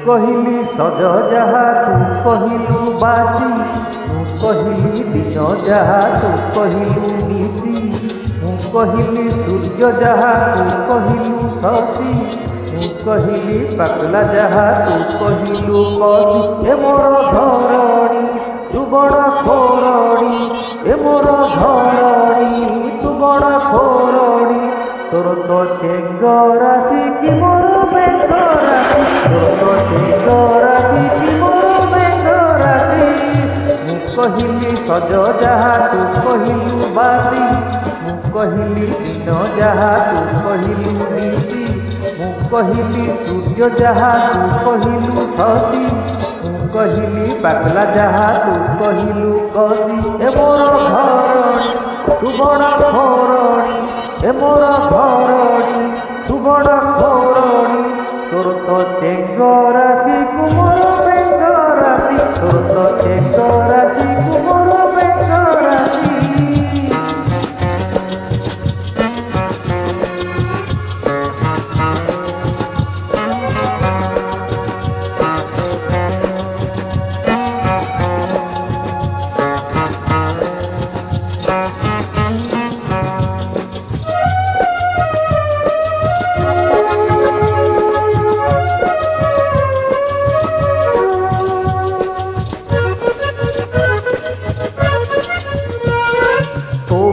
କହିଲି ସଜ ଯାହା ତୁ କହିଲୁ ବାସି, ମୁଁ କହିଲି ଦିନ ଯାହା ତୁ କହିଲୁ ନିଶି, ମୁଁ କହିଲି ସୂର୍ଯ୍ୟ ଯାହା ତୁ କହିଲୁ ଶଶୀ, ମୁଁ କହିଲି ପାଗଲା ଯାହା ତୁ କହିଲୁ କଷି। ଏ ମୋର ଧରଣୀ ତୁ ବଡ଼ ଖୋରଣୀ, ଏ ମୋର ଧରଣୀ ତୁ ବଡ଼ ଖୋରଣୀ, ତୋର ତ ଚେଙ୍ଗ ରାଶି କି ମୋର ବେଙ୍ଗ ରାଶି, ତୋର ତ ଚେଙ୍ଗ ରାଶି କି ମୋର ବେଙ୍ଗ ରାଶି। ମୁଁ କହିଲି ସଜ ଯାହା ତୁ କହିଲୁ ବାସି, ମୁଁ କହିଲି ଦିନ ଯାହା ତୁ କହିଲୁ ନିଶି, ମୁଁ କହିଲି ସୂର୍ଯ୍ୟ ଯାହା ତୁ କହିଲୁ ଶଶୀ, ମୁଁ କହିଲି ପାଗଲା ଯାହା ତୁ କହିଲୁ କଷି। ଏ ମୋର ଧରଣୀ ତୁ ବଡ଼ ଖୋରଣୀ, ଏ ମୋର ଧରଣୀ ତୁ ବଡ଼ ଖୋରଣୀ, ତୋର ତ ଚେଙ୍ଗ ରାଶି କୁ ମୋର ବେଙ୍ଗ ରାଶି, ତୋର ତ ଚେଙ୍ଗ ରାଶି କୁ ମୋର ବେଙ୍ଗ ରାଶି।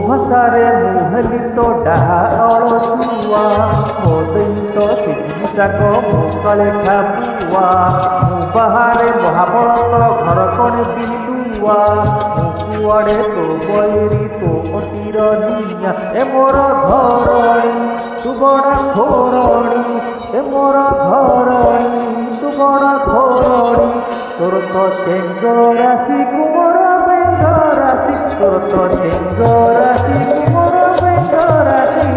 ଭାଷାରେ ମୁଁ ହେଲି ତ ଡାହା ଅଳସୁଆ, ମୋ ଦେଇ ତ ସିଝି ଶାଗ ମୋ କାଳେ ଖାପୁଆ, ମୁଁ ବାହାରେ ମହାବଳ ଘର କଣେ ବିଲୁଆ, ମୁଁ କୁଆଡ଼େ ତୋ ବୈରୀ ତୋ ଅଣ୍ଟିର ନିଆଁ। ଏ ମୋର ଧରଣୀ ତୁ ବଡ଼ ଖୋରଣୀ, ଏ ମୋର ଧରଣୀ ତୁ ବଡ଼ ଖୋରଣୀ, ତୋର ତ ଚେଙ୍ଗ ରାଶି କୁ ମୋର ବେଙ୍ଗ ରାଶି, ତୋର ତ ଚେଙ୍ଗ ରାଶି କୁ ମୋର ବେଙ୍ଗ ରାଶି।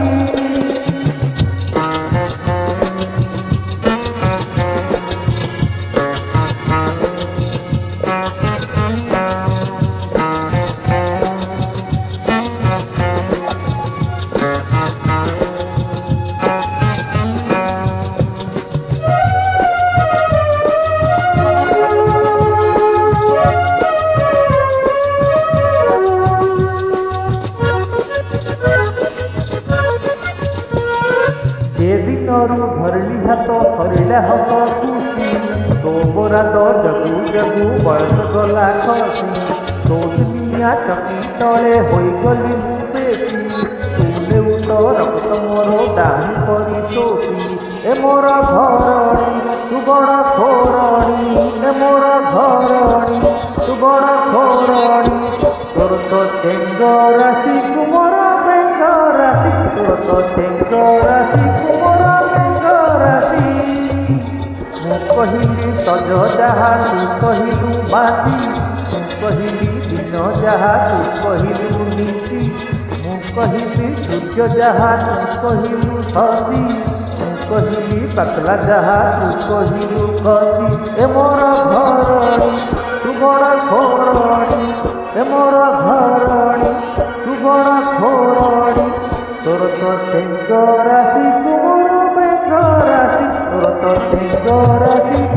ଏ ଦିନରୁ ଧରିଲି ହାତ ସରିଲା ହସ ଖୁସି, ତୋ ବରାଦ ଜଗୁ ଜଗୁ ବୟସ ଗଲା ଖସି, ତୋ ଦୁନିଆ ଚକି ତଳେ ହୋଇଗଲି ମୁଁ ବେଶୀ, ତୁ ନେଉଟ ରକ୍ତ ମୋର ଡାହି କରି ଶୋଷି। ଏ ମୋର ଧରଣୀ ତୁ ବଡ଼ ଖୋରଣୀ, ଏ ମୋର ଧରଣୀ ତୁ ବଡ଼ ଖୋରଣୀ, ତୋର ତ ଚେଙ୍ଗ ରାଶି କୁ ମୋର ବେଙ୍ଗ ରାଶି, ତୋର ତ ଚେଙ୍ଗ ରାଶି କୁ ମୋର ବେଙ୍ଗ ରାଶି। ମୁଁ କହିଲି ସଜ ଯାହା ତୁ କହିଲୁ ବାସି, ମୁଁ କହିଲି ଦିନ ଯାହା ତୁ କହିଲୁ ନିଶି, ମୁଁ କହିଲି ସୂର୍ଯ୍ୟ ଯାହା ତୁ କହିଲୁ ଶଶୀ, ମୁଁ କହିଲି ପାଗଲା ଯାହା ତୁ କହିଲୁ କଷି। ଏ ମୋର ଧରଣୀ ତୁ ବଡ଼ ଖୋରଣୀ, ଏ ମୋର ଧରଣୀ ତୁ ବଡ଼ ଖୋରଣୀ, ତୋର ତ ଚେଙ୍ଗ ରାଶି କୁ ମୋର ବେଙ୍ଗ ରାଶି, ତୋର ତ ଚେଙ୍ଗ ରାଶି।